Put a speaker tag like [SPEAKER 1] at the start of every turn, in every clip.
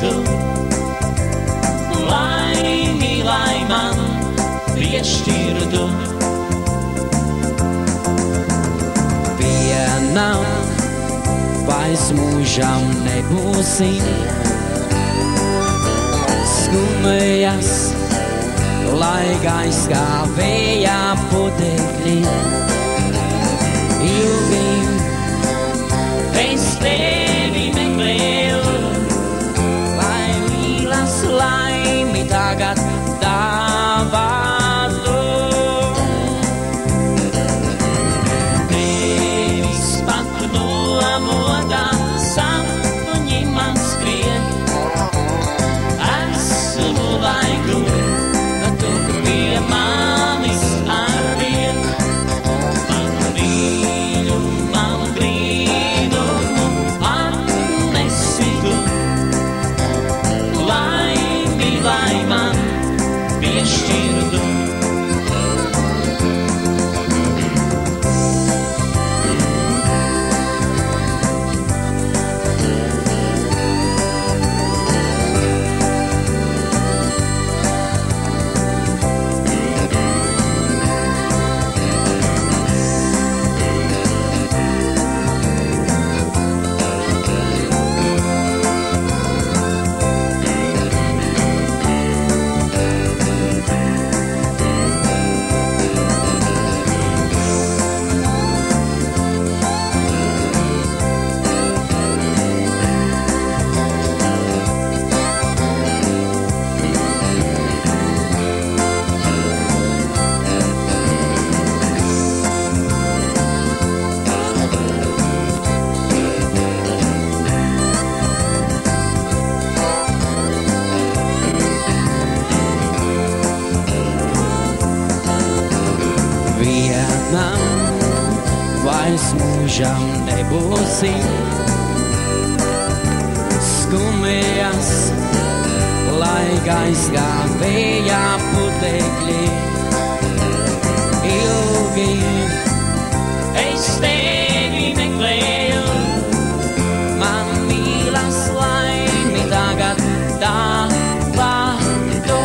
[SPEAKER 1] tu. Laimi, lai man piešķirtu.
[SPEAKER 2] Vienam vairs mūžam nebūsim, skumjas, lai gaiss kā vējā putekļi. Ilgi
[SPEAKER 1] Es tevi meklēju,
[SPEAKER 2] lai mīlas laimi tagad dāvātu.
[SPEAKER 1] tevis pat nomodā sapņi man skrien. Esmu laiku, tu pie manis arvien. Man mīļu, man brīnumu atnesi tu. Laimi, lai man piešķirtu.
[SPEAKER 2] Vienam vairs mūžam nebūsim, skumjas, lai gaiss kā vējā putekļi. Ilgi
[SPEAKER 1] Es tevi meklēju,
[SPEAKER 2] man mīlas laimi tagad dāvātu.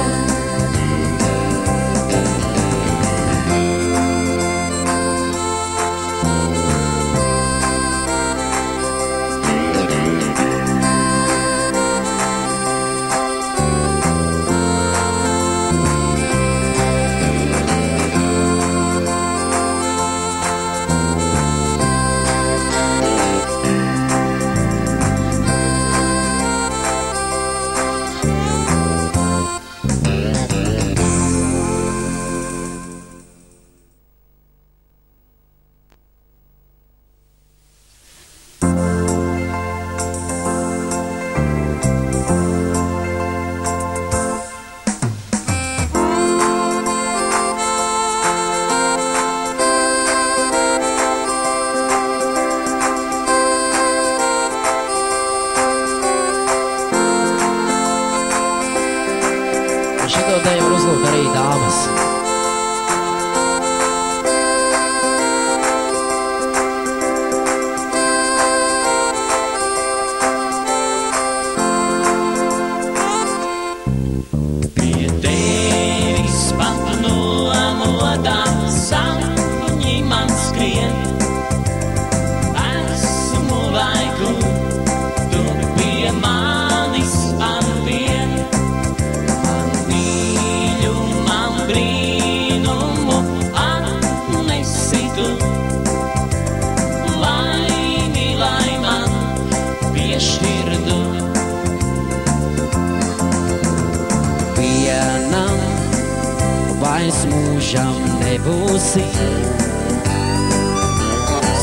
[SPEAKER 2] Šito te var uzlūgt arī dāmas.
[SPEAKER 1] pie tevis pat nomodā sapņi man skrien. Esmu laiku, tu pie manis arvien. Man mīļu, man brīnumu atnesi tu. Laimi, lai man piešķirtu.
[SPEAKER 2] Vienam vairs mūžam nebūsim,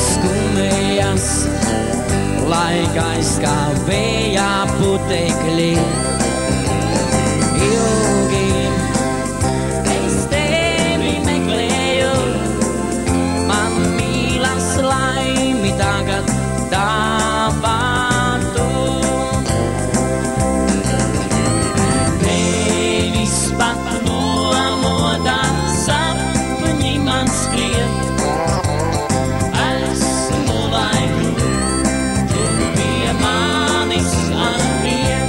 [SPEAKER 2] skumjas, lai gaiss kā vējā putekļi. Ilgi es tevi meklēju, man mīlas laimi tagad dāvātu.
[SPEAKER 1] Tevis pat nomodā sapņi man skrien. Esmu laiku, tu pie manis arvien.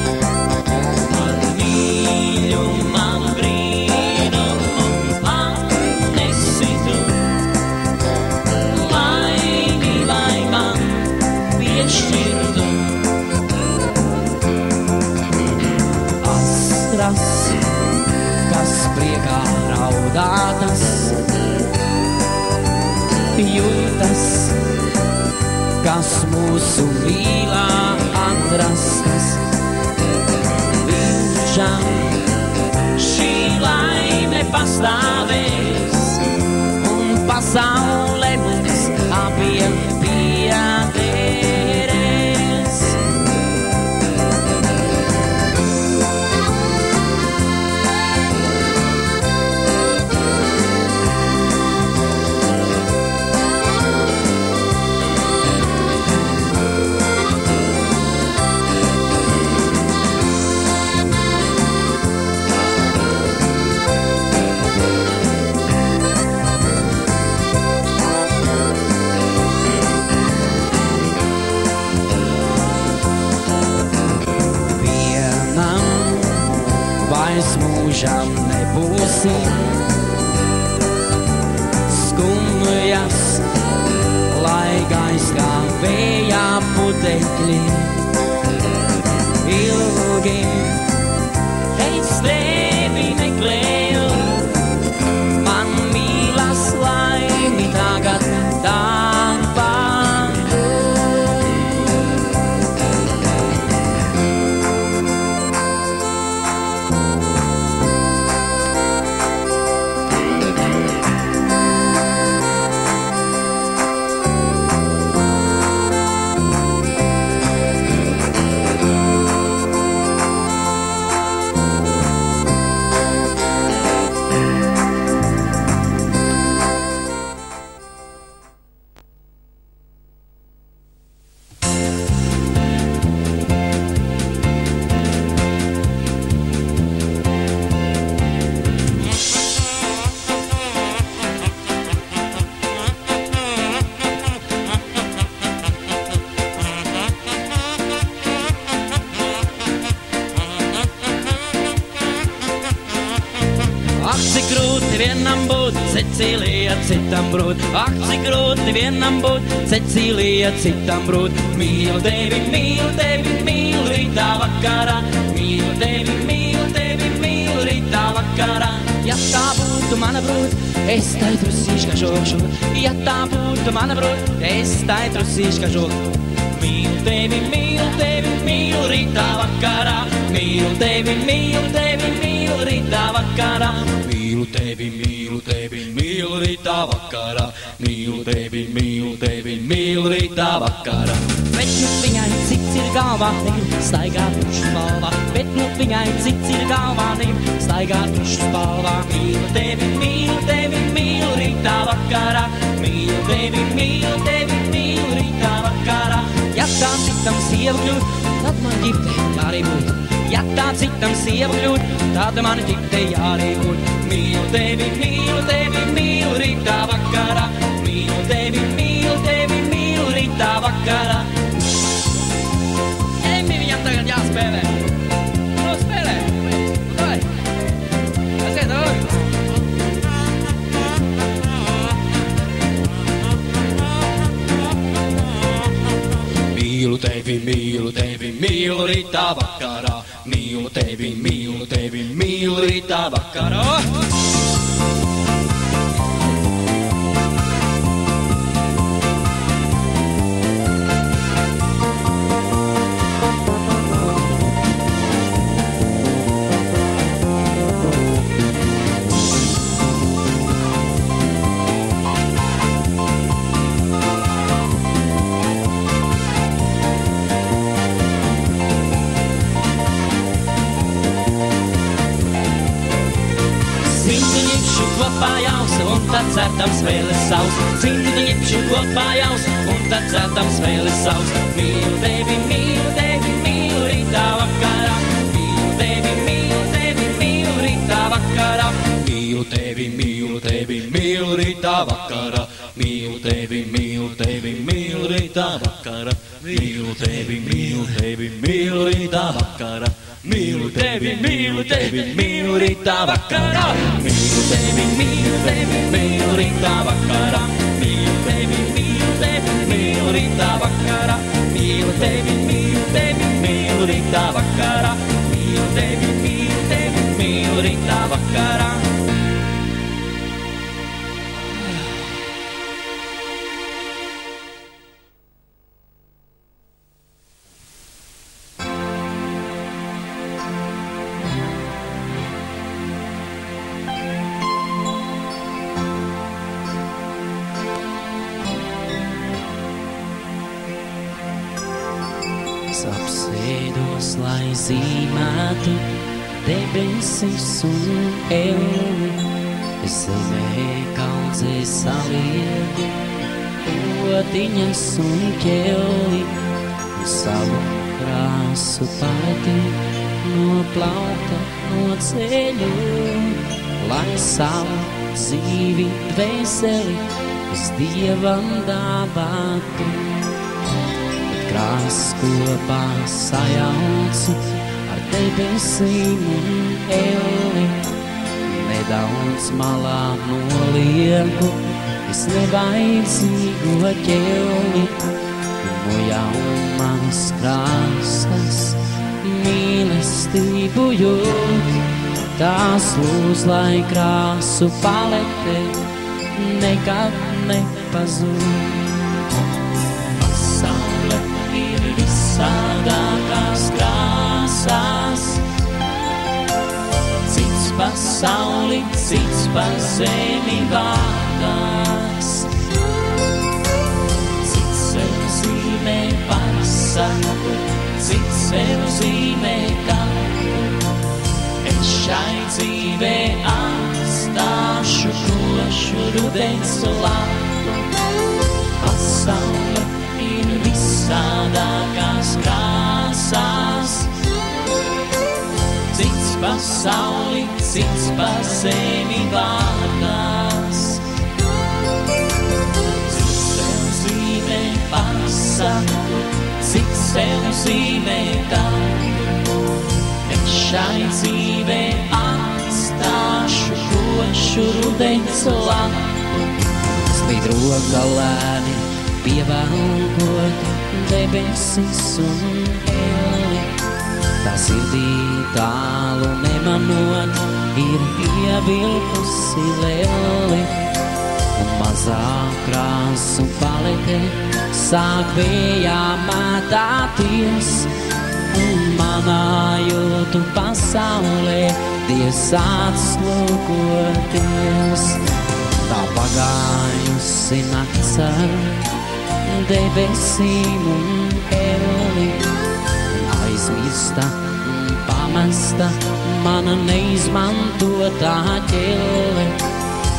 [SPEAKER 2] asaras, kas priekā raudātas, jūtas, kas mūsu mīlā atrastas. Līžam šī laime pastāvēs, un pasaule mums abiem piederēs. Mūžam nebūsim skumjas, lai gais kā vējā putekļi. Ilgi es tevi meklēju, man mīlas laimi tagad tāpā. Vienam būt, Cecīlija citam brūt. Ak, cik grūti vienam būt, Cecīlija citam brūt. Mīlu tevi, mīlu rītā vakarā. Mīlu tevi, mīlu rītā vakarā. Ja tā būtu mana brūt, es tai trusīška žokšu. Ja tā būtu mana brūt, es tai trusīška žokšu. Mīlu tevi, mīlu rītā vakarā. Mīlu tevi, mīlu rītā vakarā. Mīlu tevi, mīlu rītā vakarā. Mīlu tevi, mīlu rītā vakarā. Bet nu viņai cits ir galvā, staigā tušu spalvā. Bet nu viņai cits ir galvā, staigā tušu spalvā. Mīlu tevi, mīlu rītā vakarā. Mīlu tevi, mīlu rītā vakarā. Ja tā citam sieva kļūt, tad man ģipte arī būt. Ja tā citam sieva kļūt, tad man ģipte arī būt. Mīlu tevi, mīlu rītā vakarā. Mīlu tevi, mīlu rītā vakarā. Emmi viņam tagad jāspēlē. Nu spēlē. Vai? Aiziet, vai? Mīlu tevi, mīlu rītā vakarā. Mīlu tevi, mīlu rītā vakarā. Tad certams vēles savs, cimdu ņipšu kopā jaus, un tad certams vēles savs. Mīlu tevi, mīlu rītā vakarā. Mīlu tevi, mīlu rītā vakarā. Mīlu tevi, mīlu rītā vakarā. Mīlu tevi, mīlu rītā vakarā. Mīlu tevi, mīlu rītā vakarā. Mīlu tevi, mīlu rītā vakarā. Mīlu tevi, mīlu rītā vakarā. Mīlu tevi, mīlu rītā vakarā. Mīlu tevi, mīlu rītā vakarā. Mīlu tevi, mīlu lai zīmētu debesis un elli, es zemē kaudzē salieku potiņas un ķelli, un savu krāsu paleti no plauta no ceļu, lai savu dzīvi dvēseli es Dievam dāvātu. Bet krāsas kopā sajaucu ar debesīm un elli, nedaudz malā nolieku es nevajadzīgo ķelli, no jaunas krāsas mīlestību jūt, tās lūdz, lai krāsu palete nekad nepazūd.
[SPEAKER 1] Pasaule ir visādākās krāsās, cits pasauli, cits pa zemi vārtās, cits sev zīmē pasaku, cits sev zīmē katru. Es šai dzīvē atstāšu košu rudens lapu. Pasaule ir visādākās krāsās, cits pasauli, cits pa zemi vārtās, cits sev zīmē pasaku, cits sev zīmē katru. Es šai dzīvē atstāšu košu rudens lapu.
[SPEAKER 2] Slīd rogalēni pievelkot debesis un elli, tā sirdī tālu nemanot ir ievilkusi lelli, un mazā krāsu palete sāk vējā mētāties, un manā jūtu pasaulē Dievs acis lūkoties. Tā pagājusi nakts ar debesīm un elli, aizmirsta un pamesta mana neizmantotā ķelle,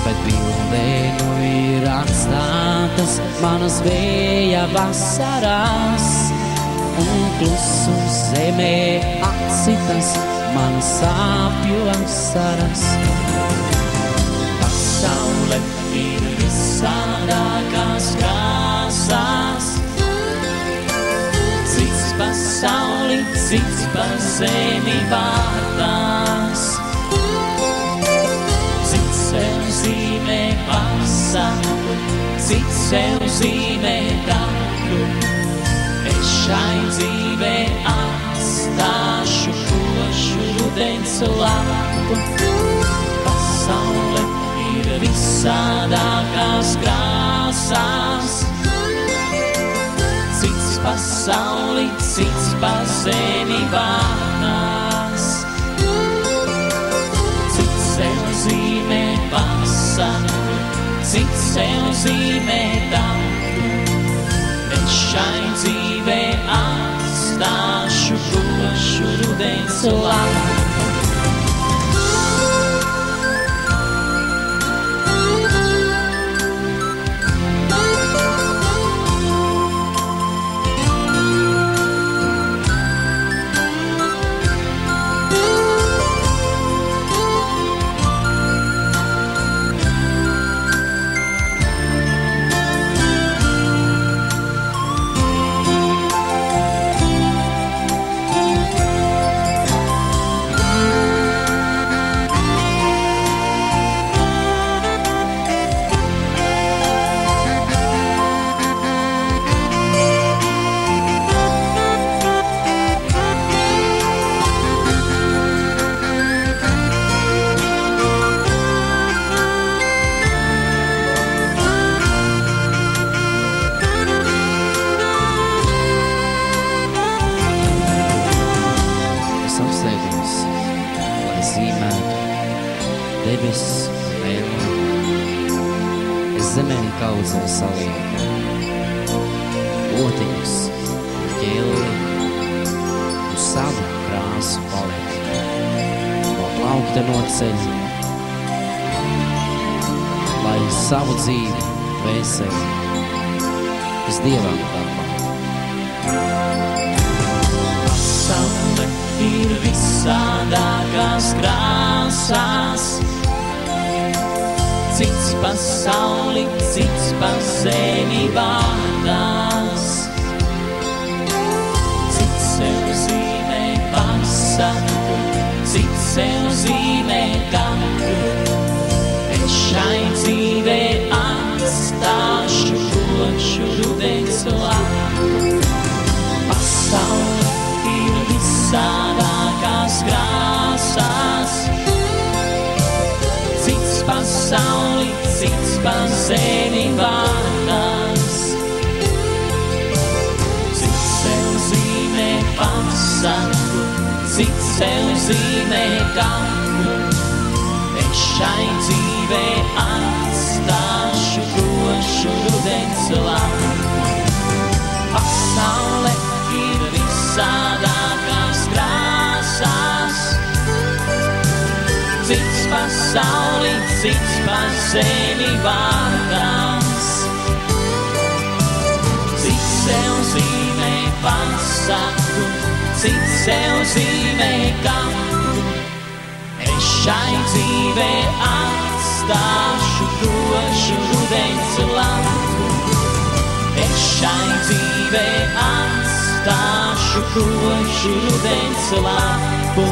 [SPEAKER 2] bet bildē nu ir atstātas manas vēja vasarās, un klusu zemē atsitas manas sāpju asaras.
[SPEAKER 1] Pasaule ir visādākās krāsās, cits pasauli, cits pa zemi vārtās, cits sev zīmē pasaku, cits sev zīmē katru. Es šai dzīvē atstāšu košu rudens lapu. Pasaule ir visādākās krāsās, cits pasauli, cits pa zemi vārtās, cits sev zīmē pasaku, cits sev zīmē katru. Es šai dzīvē atstāšu košu rudens lapu.
[SPEAKER 2] debesis un elli. Es zemē kaudzē salieku potiņas un ķelli, un savu krāsu augte no ceļa, lai savu dzīvi vēseli es Dievam darbā.
[SPEAKER 1] Pasaule ir visādākās krāsās, cits pasauli, cits pa zemi vārtās. Cits sev zīmē pasaku, cits sev zīmē katru. Es šai dzīvē atstāšu košu rudens lapu. Pasaule ir visādākās krāsās, cits pasauli, cits pa zemi vārtās. Cits sev zīmē pasaku, cits sev zīmē katru. Es šai dzīvē atstāšu košu rudens lapu. Pasaule ir visādākās krāsās, cits pasauli, cits pa zemi vārtās. Cits sev zīmē pasaku, cits sev zīmē katru. Es šai dzīvē atstāšu košu rudens lapu. Es šai dzīvē atstāšu košu rudens lapu.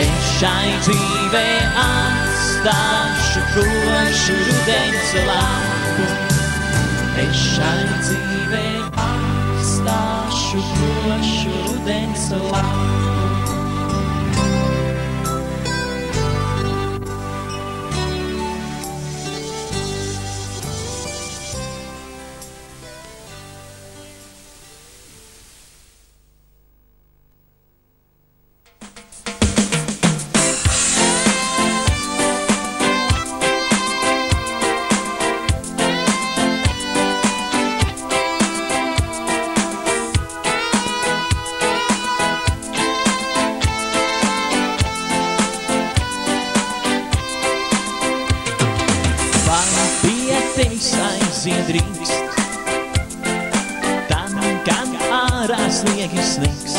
[SPEAKER 1] Es šai dzīvē atstāšu košu rudens lapu. Es šai dzīvē atstāšu košu rudens lapu. Ziedrīgs, tad, kad ārā sniegs sniegs,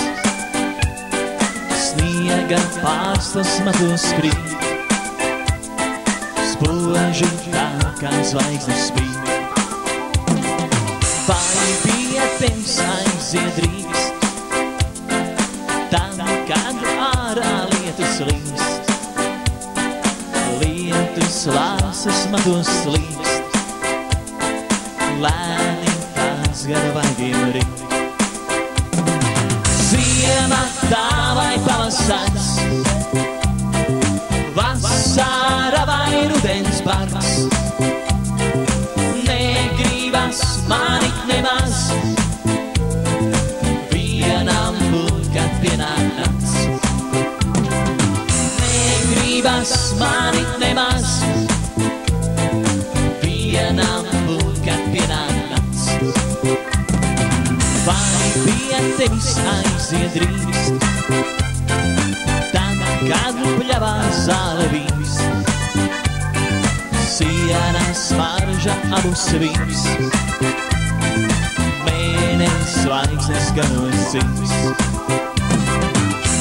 [SPEAKER 1] sniega pārslas matos krīt, spoži tā kā zvaigznes spīd. Vai bija tevis aizziedrīgs, tad, kad ārā lietus līst, lietus lāsas matos līst. Lēni tās gada vaigiem rīt. Ziema tā vai pavasars, vasara vai rudens bargs. Negribas manit nemaz, vienam būt, kad pienāk nakts. Negribas manit nemaz, vienam būt, kad pienāk nakts. Vai bija tevis aizziedrīgs, tad, kad pļavā zāle vīst, sienā smarža abu svīst, mēnesis zvaigznes garos cīst.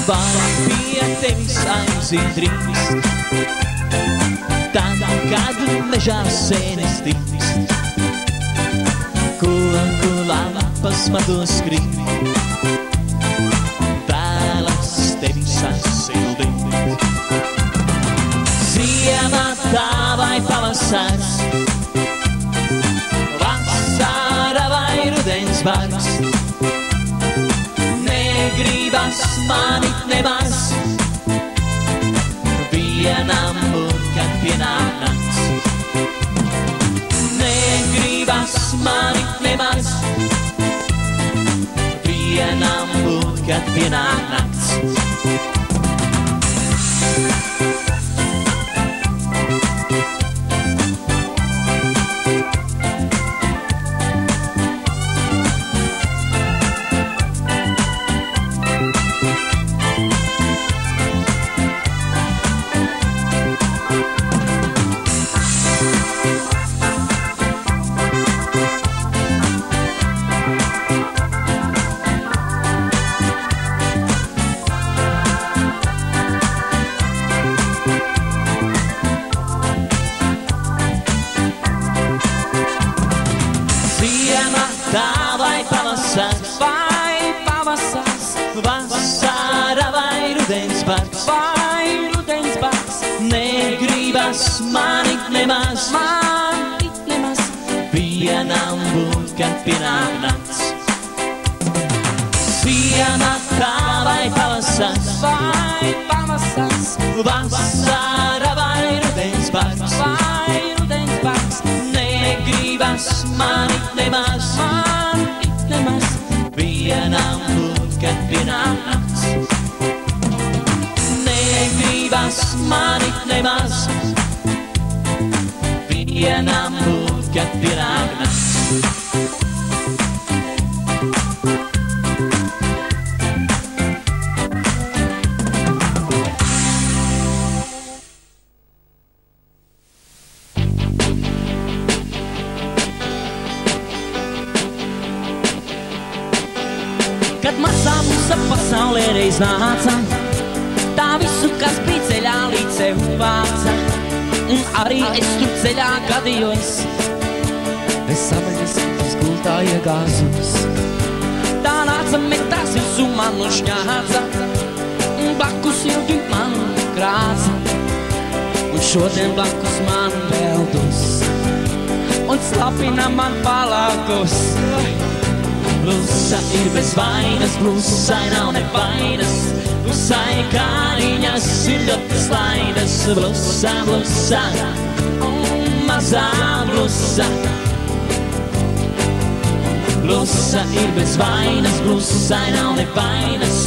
[SPEAKER 1] Vai bija tevis aizziedrīgs, tad, kad mežā sēnes tīst, koku lampas matos krīt, vēlas tevi sasildīt. Ziema tā vai pavasars, vasara vai rudens bargs. Negribas manit nemaz, vienam būt, kad pienāk nakts. Negribas manit nemaz, vienam būt, kad pienāk nakts. bargs,
[SPEAKER 2] vai rudens bargs,
[SPEAKER 1] negribas manīt nemaz,
[SPEAKER 2] manīt nemaz.
[SPEAKER 1] Vienam būt, kad pienāk nakts. Pienākā vai pavasars,
[SPEAKER 2] Vai pavasars,
[SPEAKER 1] vasara vai rudens bargs,
[SPEAKER 2] vai rudens bargs,
[SPEAKER 1] negribas manīt nemaz,
[SPEAKER 2] manīt nemaz.
[SPEAKER 1] Vienam būt, kad pienāk nakts. Negribas manīt nemaz, vienam būt, kad pienāk nakts.
[SPEAKER 2] Kad mazā mūsa pasaulē reiz nāca, tā visu, kas bija ceļā līdz sev vāca. Un arī es tur ceļā gadījos, bez samaņas uz gultā iegāzos. Tā nāca metās visu manu šņāca, un blakus ilgi man krāca. Un šodien blakus man vēl dus, un slapina man palākus.
[SPEAKER 1] Blusa ir bez vainas, blusai nav nevainas, blusai kāriņas ir ļoti slaidas. Blusa, blusa, mazā blusa. Blusa ir bez vainas, blusai nav nevainas,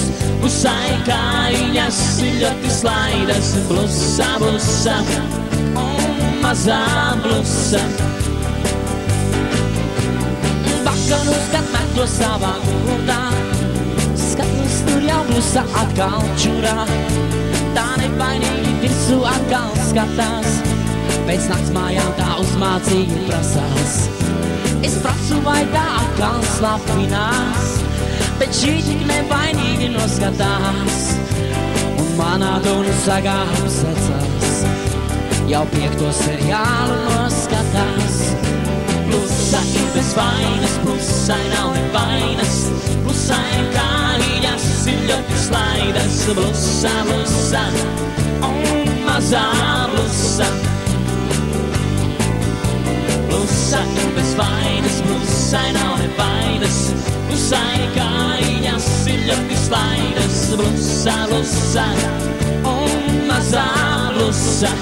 [SPEAKER 1] blusai kāriņas ir ļoti slaidas. Blusa, blusa, mazā blusa.
[SPEAKER 2] Vakarus, kad meto savā gultā, skatos tur jau blusa atkal čurā. Tā nevainīgi visu atkal skatās, pēc nakts mājām tā uzmācīgi prasās. Es prasu, vai tā atkal slapinās, bet šī tik nevainīgi noskatās. Un manā dunu sagā apsacās, jau 5. seriālu noskatās.
[SPEAKER 1] Blusa ir bez vainas, blusai nav nevainas, blusai kāriņas ir ļoti slaidas. Blusa, blusa, mazā blusa. Blusa ir bez vainas, blusai nav nevainas, blusai kāriņas ir ļoti slaidas. Blusa, blusa, mazā blusa.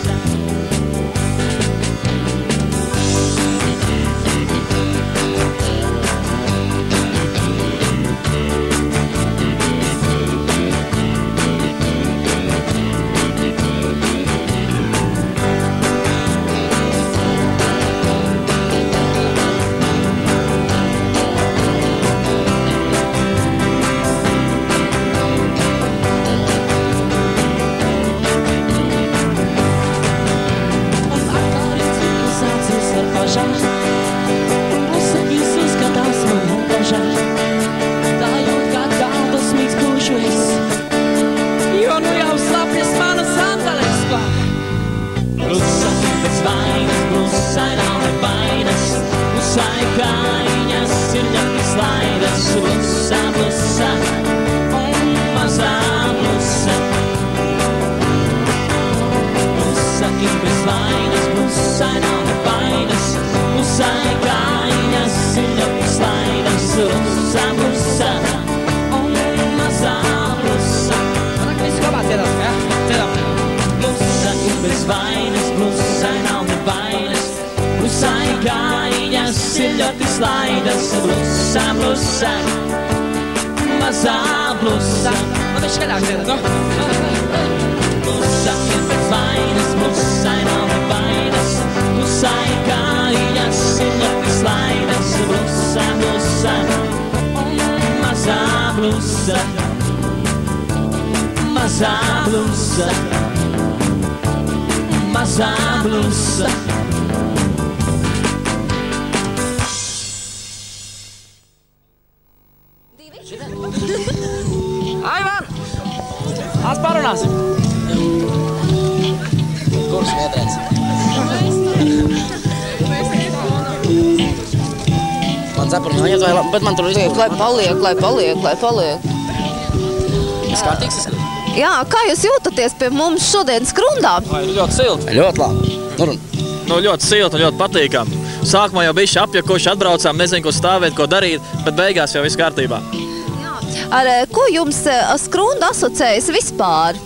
[SPEAKER 2] Aivan! Atparunāsim!
[SPEAKER 3] Kurš viedrēts? Man cepuri noiet vai labi, bet man tur viss...
[SPEAKER 4] Lai paliek.
[SPEAKER 3] Viss kārtīgs izskatīt?
[SPEAKER 4] Jā, kā jūs jūtaties pie mums šodien skrundā?
[SPEAKER 2] Ļoti silti.
[SPEAKER 3] Ļoti labi.
[SPEAKER 2] Ļoti silti un ļoti patīkami. Sākumā jau bišķi apjakuši, atbraucām, nezinu, ko stāvēt, ko darīt, bet beigās jau viss kārtībā.
[SPEAKER 4] Jā. Ar ko jums skrunda asociējas vispār?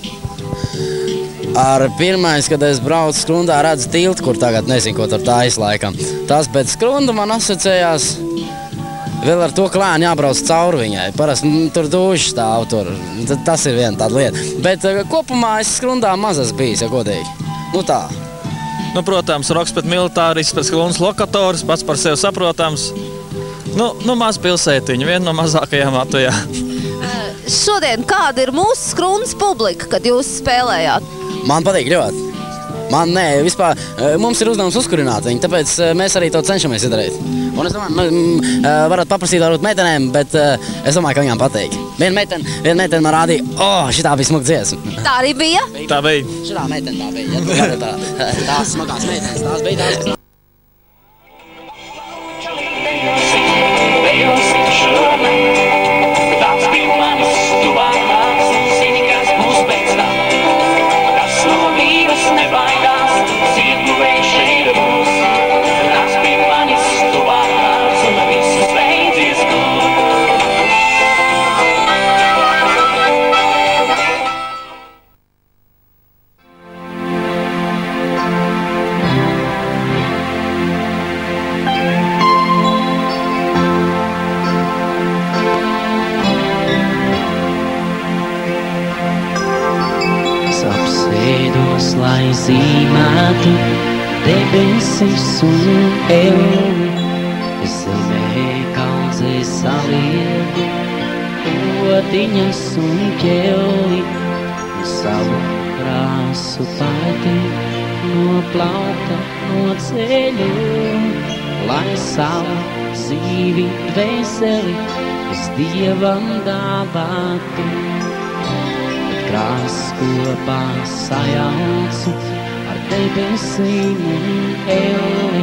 [SPEAKER 3] Ar pirmais, kad es braucu skrundā, redzu tiltu, kur tagad nezinu, ko tur tā izlaikam. Tas pēc skrunda man asociējās vēl ar to, ka lēni jābrauc cauri viņai. Parasti tur duši stāv tur. Tas ir viena tāda lieta. Bet kopumā es skrundā maz esmu bijis, ja godīgi. Nu tā.
[SPEAKER 2] Nu, protams, roks pēc militāris, pēc skrundas lokators, pats par sevi saprotams. Nu maz pilsētiņa, viena no mazākajām Latvijā.
[SPEAKER 4] Šodien kāda ir mūsu skrundas publika, kad jūs spēlējāt?
[SPEAKER 3] Man patīk ļoti. Vispār mums ir uzdevums uzkurināt viņu, tāpēc mēs arī to cenšamies izdarīt. Un es domāju, varat paprasīt varbūt meitenēm, bet es domāju, ka viņām patīk. Viena meitene man rādīja, šitā bija smaga dziesma.
[SPEAKER 4] Tā arī bija?
[SPEAKER 2] Tā bija.
[SPEAKER 3] Šitā meitene tā bija. Ja, tās smagās meitenes, tās bija tās, kas...
[SPEAKER 5] Lai zīmētu debesis un euli, es zemē kaudzē salieku odiņas un ķeli, un savu krāsu pati no plauka, no ceļu, lai savu dzīvi dvēseli es Dievam dāvātu. Krās kopā sajaucu ar debesīm un euli,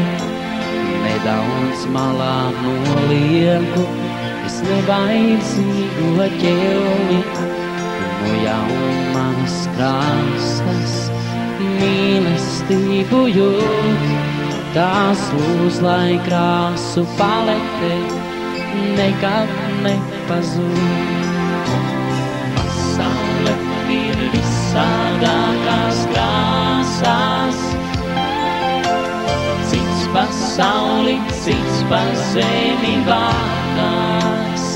[SPEAKER 5] nedaudz malā nolieku es nevajadzīgo ķelni, no jaunas krāsas mīlestību jūt, tās lūdz, lai krāsu palete nekad nepazūd. Pasaule ir visādākās krāsās, cits pasauli, cits pa zemi vārtās,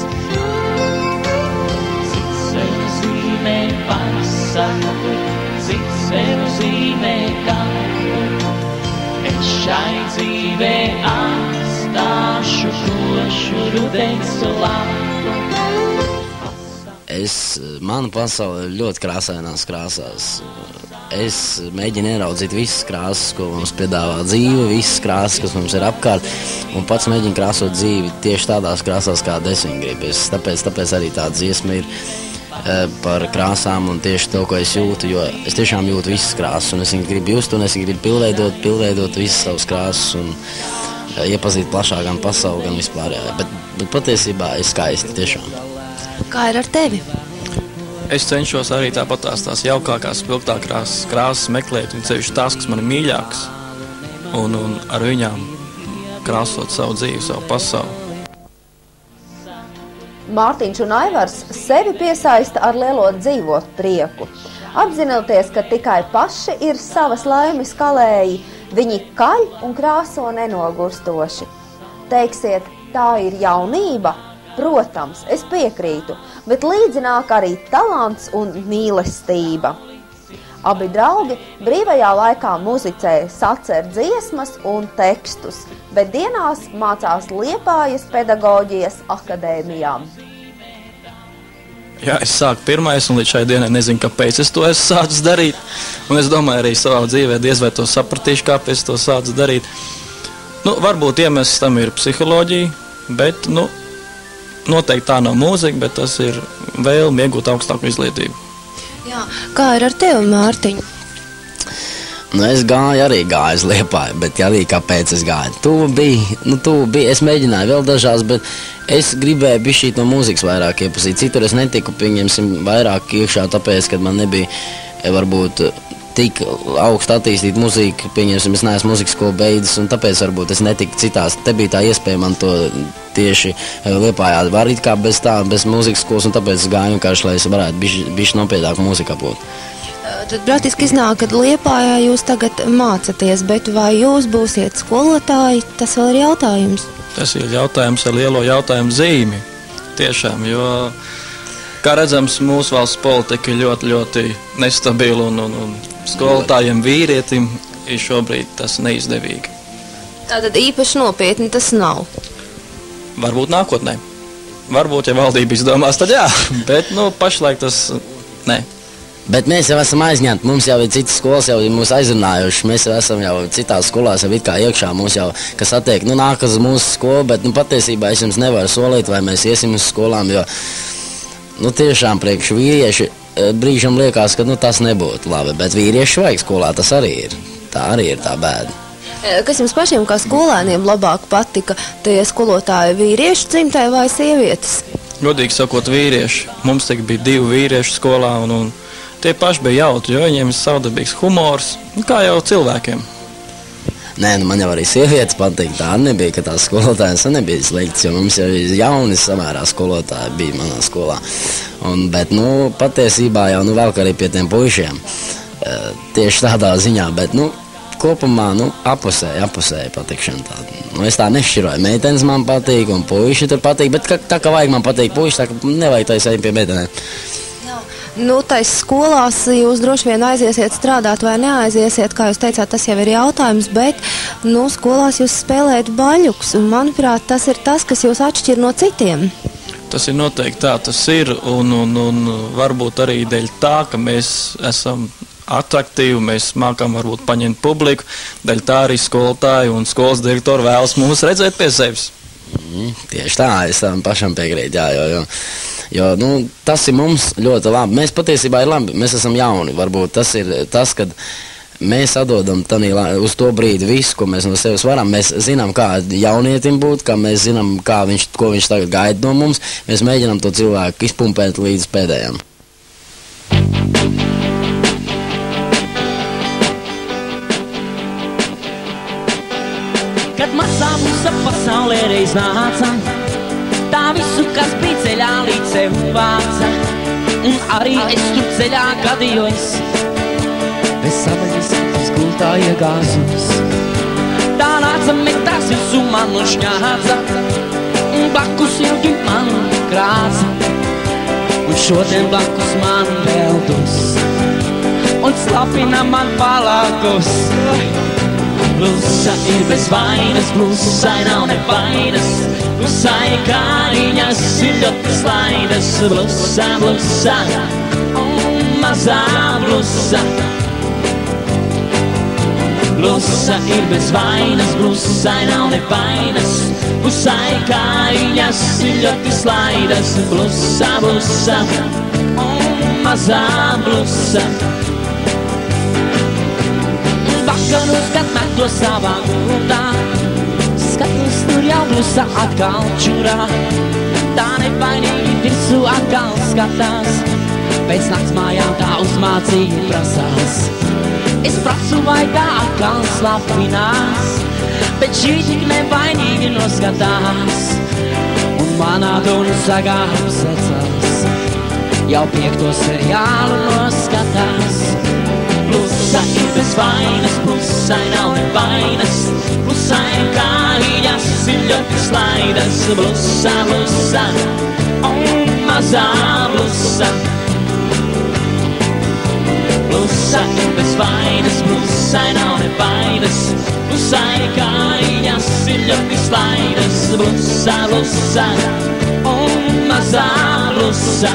[SPEAKER 5] cits sev zīmē pasaku, cits sev zīmē kādu. Es šai dzīvē atstāšu košu rudens lapu.
[SPEAKER 3] Mana pasaule ir ļoti krāsainās krāsās. Es mēģinu ieraudzīt visas krāsas, ko mums piedāvā dzīve, visas krāsas, kas mums ir apkārt, un pats mēģinu krāsot dzīvi tieši tādās krāsās, kāda es viņu gribu. Tāpēc arī tā dziesma ir par krāsām un tieši to, ko es jūtu, jo es tiešām jūtu visas krāsas, un es viņu gribu just, un es viņu gribu pildveidot visas savas krāsas un iepazīt plašāk gan pasauli, gan vispārējā. Bet patiesībā ir skaisti tiešām.
[SPEAKER 4] Kā ir ar tevi?
[SPEAKER 2] Es cenšos arī tāpat tās jaukākās, spilgtākās krāsas meklēt, un sevišķi tās, kas man ir mīļākas, un ar viņām krāsot savu dzīvi, savu pasauli.
[SPEAKER 4] Mārtiņš un Aivars sevi piesaista ar lielo dzīvot prieku. Apzinoties, ka tikai paši ir savas laimes kalēji, viņi kaļ un krāso nenogurstoši. Teiksiet, tā ir jaunība? Protams, es piekrītu, bet līdzi nāk arī talants un mīlestība. Abi draugi brīvajā laikā muzicē sacer dziesmas un tekstus, bet dienās mācās Liepājas pedagoģijas akadēmijā.
[SPEAKER 2] Jā, es sāku pirmais, un līdz šai dienai nezinu, kāpēc es to esmu sācis darīt. Un es domāju, arī savā dzīvē diez vai to sapratīšu, kāpēc to sācis darīt. Varbūt iemesls tam ir psiholoģija, bet, noteikti tā nav mūzika, bet tas ir vēlme iegūt augstāku izglītību.
[SPEAKER 4] Jā, kā ir ar tevi, Mārtiņ?
[SPEAKER 3] Nu, es gāju uz Liepāju, bet arī kāpēc es gāju. Tuvu bija, es mēģināju vēl dažās, bet es gribēju bišķīt no mūzikas vairāk iepazīt. Citur es netiku, pieņemsim, vairāk iekšā, tāpēc, kad man nebija, varbūt, tik augstu attīstīt mūziku, pieņemsim, es neesmu muzikas skolu beidzis, un tāpēc varbūt es netiku citās. Te bija tā iespēja man to tieši Liepājā var it kā bez mūzikas skolas, un tāpēc es gāju vienkārši, lai es varētu bišķi nopietnāk mūzika būt.
[SPEAKER 4] Tad praktiski iznāk, ka Liepājā jūs tagad mācaties, bet vai jūs būsiet skolotāji, tas vēl ir jautājums.
[SPEAKER 6] Tas ir jautājums ar lielo jautājumu zīmi. Tiešām, jo, kā redzams, mūsu valsts politika ir ļoti, ļoti nestabila un skolotājiem vīrietim ir šobrīd tas neizdevīgi.
[SPEAKER 4] Tātad īpaši nopietni tas nav?
[SPEAKER 6] Varbūt nākotnē. Varbūt, ja valdība izdomās, tad jā, bet, pašlaik tas ne.
[SPEAKER 3] Bet mēs jau esam aizņemti, mums jau ir citas skolas, jau ir mūs aizrunājuši, mēs jau esam jau citās skolās, jau it kā iekšā mūs jau, kas attiek, nāk uz mūsu skolu, bet, patiesībā es jums nevaru solīt, vai mēs iesim uz skolām, jo, tiešām priekš vīrieši brīžam liekas, ka, tas nebūtu labi, bet vīrieši vajag skolā, tas arī ir, tā bēda.
[SPEAKER 4] Kas jums pašiem kā skolēniem labāk patika, tie skolotāji vīriešu dzimtē vai sievietes?
[SPEAKER 6] Godīgi sakot, vīrieši, mums tik bija 2 vīriešu skolā un tie paši bija jautri, jo viņiem ir savdabīgs humors, kā jau cilvēkiem.
[SPEAKER 3] Nē, man jau arī sievietes patīk, tā nebija, ka tās skolotājas nebija slikts, jo mums jau jauni samērā skolotāji bija manā skolā. Bet, patiesībā jau vēl arī pie tiem puišiem, tieši tādā ziņā, bet, kopumā, apusēja patikšana tāda. Es tā nešķiroju, meitenes man patīk un puiši tur patīk, bet tā kā vajag man patīk puiši, tā ka nevajag taisēt pie meitenēm.
[SPEAKER 4] Tais skolās jūs droši vien aiziesiet strādāt vai neaiziesiet, kā jūs teicāt, tas jau ir jautājums, bet, skolās jūs spēlējat baļuks, un, manuprāt, tas ir tas, kas jūs atšķir no citiem.
[SPEAKER 6] Tas ir noteikti tā, tas ir, un varbūt arī dēļ tā, ka mēs esam atraktīvi, mēs mākam varbūt paņemt publiku, dēļ tā arī skolotāji un skolas direktori vēlas mūs redzēt pie sevis.
[SPEAKER 3] Tieši tā, es tam pašam piekrītu, jo tas ir mums ļoti labi. Mēs patiesībā ir labi, mēs esam jauni, varbūt tas ir tas, kad mēs atdodam uz to brīdi visu, ko mēs no sevis varam. Mēs zinām, kā jaunietim būt, kā mēs zinām, ko viņš tagad gaida no mums. Mēs mēģinām to cilvēku izpumpēt līdz pēdējām.
[SPEAKER 2] Kad mazā mūsa pasaulē reiz nāca, tā visu, kas bija ceļā līdz sev vāca, un arī es tur ceļā gadījos, bez savaļas skultā iegāzos. Tā nāca metās visu manu šņāca, un blakus ilgi man krāca, un šodien blakus man vēl dus, un slapina man palākos. Blusa ir bez vainas, blusai nav nevainas, blusai kāriņas ir ļoti slaidas. Blusa, blusa, mazā blusa. Blusa ir bez vainas, blusai nav nevainas, blusai kāriņas ir ļoti slaidas. Blusa, blusa, mazā blusa. Vakaros, kad metos savā gultā, skatos tur jau blusa atkal čurā. Tā nevainīgi virsū atkal skatās, pēc nakts mājām tā uzmācīgi prasās. Es prasu, vai tā atkal slapinās, bet šī tik nevainīgi noskatās, un manā dunu sagā apsacās, jau 5. seriālu noskatās. Blusa ir bez vainas, blusai nav nevainas, blusai kāriņas ir ļoti slaidas. Blusa, blusa, mazā blusa. Blusa ir bez vainas, blusai nav nevainas, blusai kāriņas ir ļoti slaidas. Blusa, blusa, mazā blusa.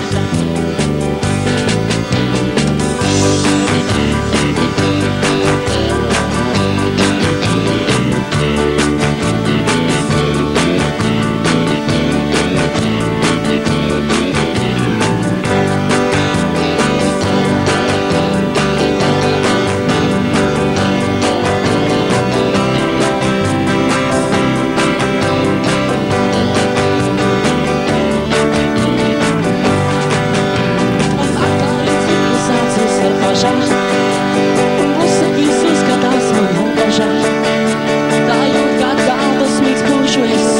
[SPEAKER 5] mežā. Klusa visu skatās man rožā. Tā jūt kā galvas mīgs būšu es,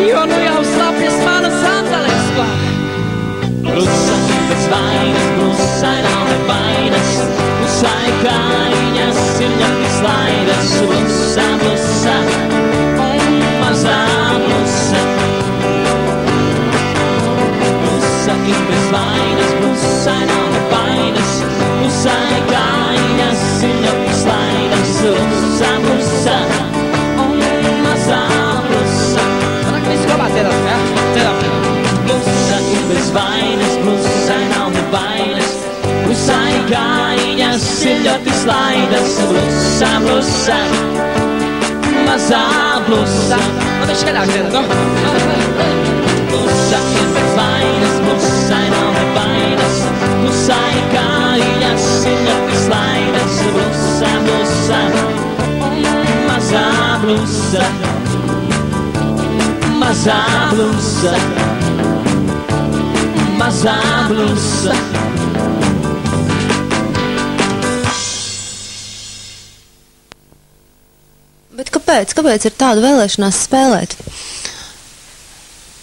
[SPEAKER 5] jo nu jau slapjas manas sandalis klāt. Klusa bez vainas, klusai nav nevainas, klusai kājiņas ir ņemtas laidas. Klusa, klusa, un mazā klusa. Klusa ir bez vainas, klusai nav nevainas, klusai kājiņas ir ņemtas laidas. Klusa, klusa, un mazā klusa.
[SPEAKER 2] Sanāk, visu kopā dziedāt, ja? Dziedāt.
[SPEAKER 5] Klusa ir bez vainas, klusai nav nevainas, klusai kājiņas ir ļoti slaidas. Klusa, klusa, mazā klusa.
[SPEAKER 2] Nu, taču skaļāk dziedāt, nu.
[SPEAKER 5] Klusa ir bez vainas, klusai nav nevainas, klusai kājiņas ir ļoti slaidas. Klusa, klusa, mazā klusa, mazā klusa, mazā klusa.
[SPEAKER 4] Bet kāpēc? Kāpēc ir tāda vēlēšanās spēlēt?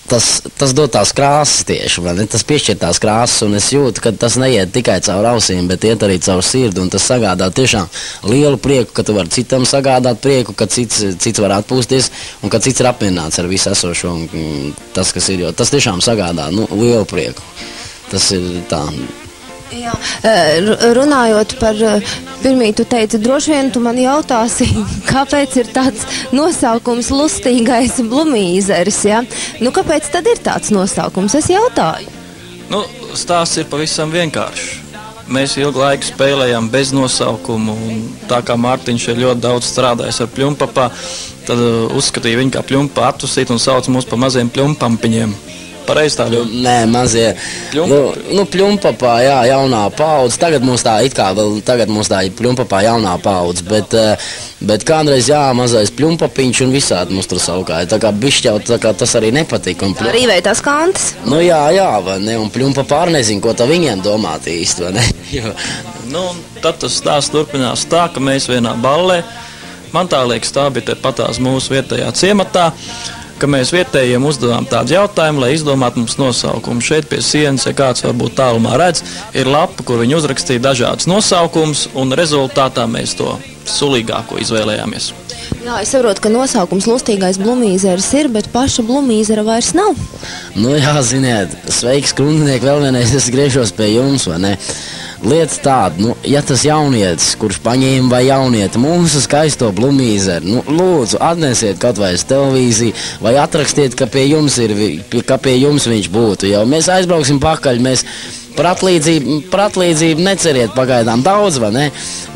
[SPEAKER 3] Tas dod tās krāsas tieši, vai ne? Tas piešķir tās krāsas, un es jūtu, ka tas neiet tikai caur ausīm, bet iet arī caur sirdi, un tas sagādā tiešām lielu prieku, ka tu vari citam sagādāt prieku, ka cits var atpūsties, un ka cits ir apmierināts ar visu esošo, un tas, kas ir, jo tas tiešām sagādā, lielu prieku. Tas ir tā.
[SPEAKER 4] Jā, runājot par pirmī, tu teici, droši vien tu man jautāsi, kāpēc ir tāds nosaukums Lustīgais Blumīzeris, ja? Nu, kāpēc tad ir tāds nosaukums? Es jautāju.
[SPEAKER 6] Nu, stāsts ir pavisam vienkāršs. Mēs ilgu laiku spēlējām bez nosaukumu, un tā kā Mārtiņš ir ļoti daudz strādājis ar pļumpapā, tad uzskatīja viņu kā pļumpa attusīt un sauc mūs pa maziem pļumpampiņiem. Pareizi tā ļoti?
[SPEAKER 3] Nē, mazie. Pļumpapā, jā, jaunā paudze. Tagad mums tā ir pļumpapā jaunā paudze, bet kādreiz, jā, mazais pļumpapiņš un visādi mums tur saukāja. Tā kā bišķi jau tas arī nepatika.
[SPEAKER 4] Tā arī vējtās kantas?
[SPEAKER 3] Nu jā, vai ne, un pļumpapā arī nezinu, ko tā viņiem domāt īsti, vai ne?
[SPEAKER 6] Nu, tad tas stāsts turpinās tā, ka mēs vienā ballē, man tā liekas, tā bija tepatās mūsu vietējā ciematā, ka mēs vietējiem uzdevām tādu jautājumu, lai izdomātu mums nosaukumu. Šeit pie sienas, ja kāds varbūt tālumā redz, ir lapa, kur viņi uzrakstīja dažādas nosaukumus, un rezultātā mēs to sulīgāko izvēlējāmies.
[SPEAKER 4] Jā, es saprotu, ka nosaukums Lustīgais Blumīzeris ir, bet paša Blumīzera vairs nav.
[SPEAKER 3] Nu jā, ziniet, sveiks, krundinieki, vēl vienreiz es griežos pie jums, vai ne? Lieta tāda, ja tas jaunietis, kurš paņēma vai jaunieti mūsu skaisto Blumīzeri, lūdzu, atnesiet kaut vai uz televīziju, vai atrakstiet, ka pie jums viņš būtu, jo mēs aizbrauksim pakaļ, mēs par atlīdzību neceriet pagaidām daudz, vai ne?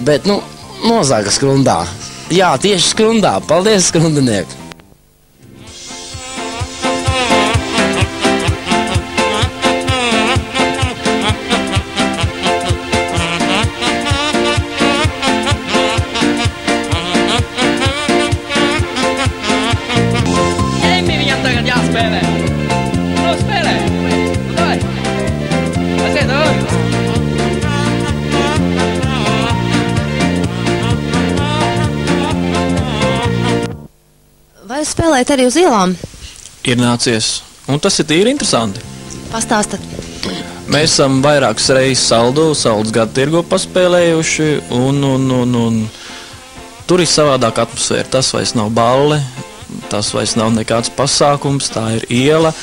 [SPEAKER 3] Bet, nozāka skrundā. Jā, tieši skrundā. Paldies, skrundinieki!
[SPEAKER 4] Vai spēlēt arī uz ielām?
[SPEAKER 6] Ir nācies, un tas ir tīri interesanti.
[SPEAKER 4] Pastāstat.
[SPEAKER 6] Mēs esam vairākas reizes Saldus gadu tirgu paspēlējuši, un tur ir savādāka atmosfēra. Tas vairs nav balle, tas vairs nav nekāds pasākums, tā ir iela.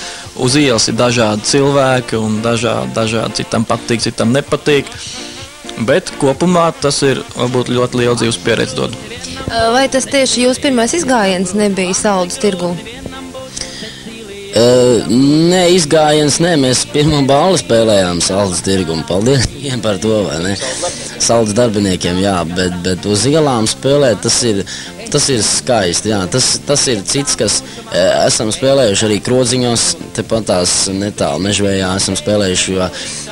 [SPEAKER 6] Uz ielas ir dažādi cilvēki, un dažādi citam patīk, citam nepatīk. Bet kopumā tas ir varbūt ļoti liela dzīves pieredze dod.
[SPEAKER 4] Vai tas tieši jūs pirmais izgājiens nebija Saldus tirgu?
[SPEAKER 3] Nē, izgājiens, mēs pirmo balli spēlējām Saldus tirgu, paldies viņiem par to, vai ne? Saldus darbiniekiem, jā, bet uz ielām spēlēt, Tas ir skaisti, jā. Tas ir cits, kas esam spēlējuši arī Krodziņos, tepat tās netālu Mežvējā esam spēlējuši, jo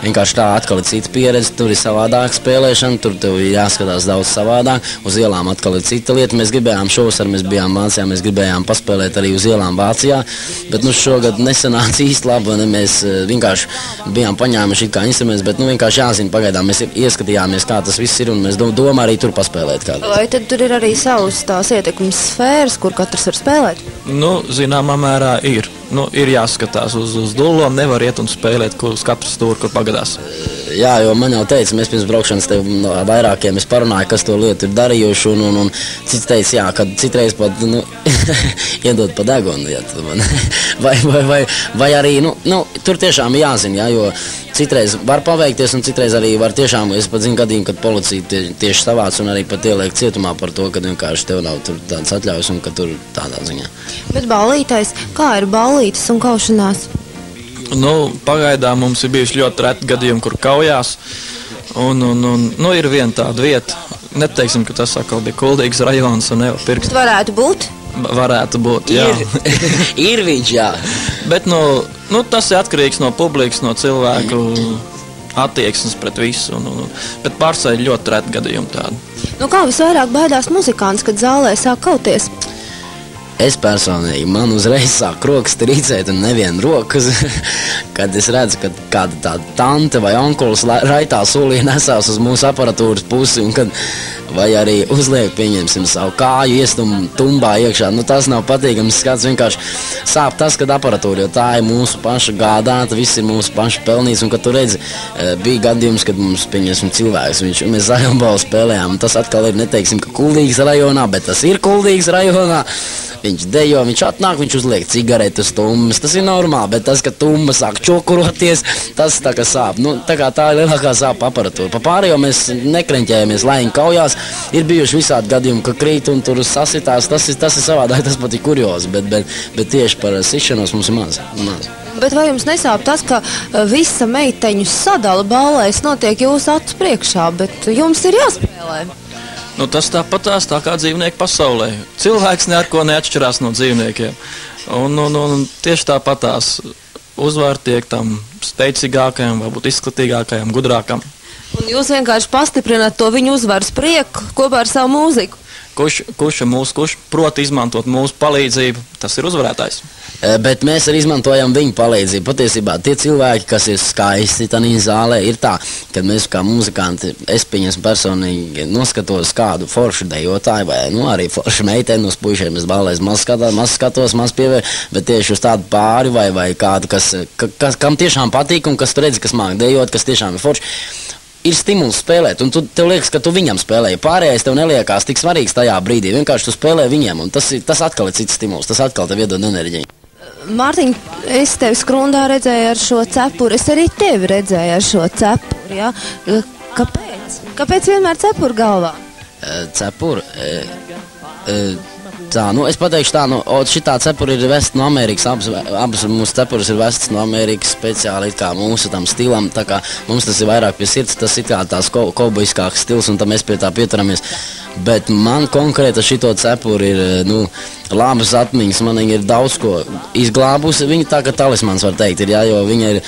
[SPEAKER 3] vienkārši tā atkal ir cita pieredze, tur ir savādāk spēlēšana, tur tev ir jāskatās daudz savādāk, uz ielām atkal ir cita lieta. Mēs gribējām šovasar, mēs bijām Vācijā, mēs gribējām paspēlēt arī uz ielām Vācijā, bet šogad nesanāca īsti labi, mēs vienkārši bijām paņēmuši kā instruments, bet vienkārši jāzina pagaidām, mēs ieskatījāmies, kā tas viss ir, un mēs domājam arī tur paspēlēt kādreiz.
[SPEAKER 4] Vai tad tur ir arī savas tās ietekmes sfēras, kur katrs var spēlēt?
[SPEAKER 6] Zināmā mērā ir. Ir jāskatās uz dullom, nevar iet un spēlēt uz katru stūri, kur pagadās.
[SPEAKER 3] Jā, jo man jau teica, mēs pirms braukšanas tev vairākiem es parunāju, kas to lietu ir darījuši, un cits teica, jā, kad citreiz pat, iedod pa degunu, ja, vai arī, tur tiešām jāzina, jā, jo citreiz var paveikties, un citreiz arī var tiešām, es pat zinu gadījumu, kad policija tieši savāc un arī pat ieliek cietumā par to, ka vienkārši tev nav tur tāds atļaus un ka tur tādā ziņā.
[SPEAKER 4] Bet ballītais, kā ir ballītes un kaušanās?
[SPEAKER 6] Pagaidām mums ir bijuši ļoti reti gadījumi, kur kaujās, un ir viena tāda vieta, neteiksim, ka tas atkal bija Kuldīgas rajons un Eva Pirksts.
[SPEAKER 4] Bet varētu būt?
[SPEAKER 6] Varētu būt, jā.
[SPEAKER 3] Ir viņš, jā.
[SPEAKER 6] Bet, tas ir atkarīgs no publikas, no cilvēku attieksmes pret visu, bet pārstāj ļoti reti gadījumi tādi.
[SPEAKER 4] Kā visvairāk baidās muzikants, kad zālē sāk kauties?
[SPEAKER 3] Es personīgi, man uzreiz sāk rokas trīcēt un nevienu rokas, kad es redzu, ka kāda tāda tante vai onkulis raitā solī nesās uz mūsu aparatūras pusi, un kad vai arī uzliek, pieņemsim, savu kāju iestum tumbā iekšā. Tas nav patīkams skats, vienkārši sāp tas, kad aparatūra, jo tā ir mūsu paša gādāta, viss ir mūsu paša pelnīts, un kad tu redzi, bija gadījums, kad mums, pieņemsim, cilvēks, mēs Zaļumbalu spēlējām, un tas atkal ir, neteiksim, ka Kuldīgas rajonā, bet tas ir Kuldīgas rajonā. Viņš dejo, viņš atnāk, viņš uzliek cigaretes tummas, tas ir normāli, bet tas, ka tumma sāk čokuroties, tas tā kā sāp. Tā ir lielākā sāpa aparatūra. Pa pārējo mēs nekreņķējamies, lai viņi kaujās. Ir bijuši visādi gadījumi, ka krīt un tur sasitās, tas ir savādāk, tas pat ir kuriozi, bet tieši par sišanos mums ir maz.
[SPEAKER 4] Bet vai jums nesāp tas, ka visa meiteņu sadala ballēs notiek jūsu acu priekšā, bet jums ir jāspēlē?
[SPEAKER 6] Tas tāpatās tā kā dzīvnieku pasaulē. Cilvēks neko neatšķirās no dzīvniekiem. Un tieši tāpatās uzvar tiek tam spēcīgākajam, varbūt izklatīgākajam, gudrākam.
[SPEAKER 4] Un jūs vienkārši pastiprināt to viņu uzvaras prieku kopā ar savu mūziku.
[SPEAKER 6] Kurš prot izmantot mūsu palīdzību, tas ir uzvarētājs.
[SPEAKER 3] Bet mēs arī izmantojam viņu palīdzību. Patiesībā tie cilvēki, kas ir skaisti tādā zālē, ir tā, kad mēs kā muzikanti, es pieņemsim personīgi noskatos kādu foršu dejotāju vai arī foršu meiteni uz puišiem, es ballēs maz skatos, maz pievērš, bet tieši uz tādu pāri vai kādu, kam tiešām patīk un kas tu redzi, kas māk dejot, kas tiešām ir forši. Ir stimuls spēlēt, un tev liekas, ka tu viņam spēlēji. Pārējais tev neliekās tik svarīgs tajā brīdī. Vienkārši tu spēlē viņiem, un tas atkal ir cits stimuls. Tas atkal tev iedod enerģiju.
[SPEAKER 4] Mārtiņ, es tevi Skrundā redzēju ar šo cepuri. Es arī tevi redzēju ar šo cepuri, jā? Kāpēc? Kāpēc vienmēr cepuri galvā?
[SPEAKER 3] Cepuri? Tā, es pateikšu tā, šitā cepura ir vesta no Amerikas, abas mūsu cepuras ir vestas no Amerikas speciāli kā mūsu tam stilam, tā kā mums tas ir vairāk pie sirds, tas ir kā tās kaubojiskāks stils, un tam mēs pie tā pieturamies. Bet man konkrēti šito cepuru ir, labas atmiņas, man viņa ir daudz ko izglābusi, viņa tā kā talismans var teikt, jā, jo viņa ir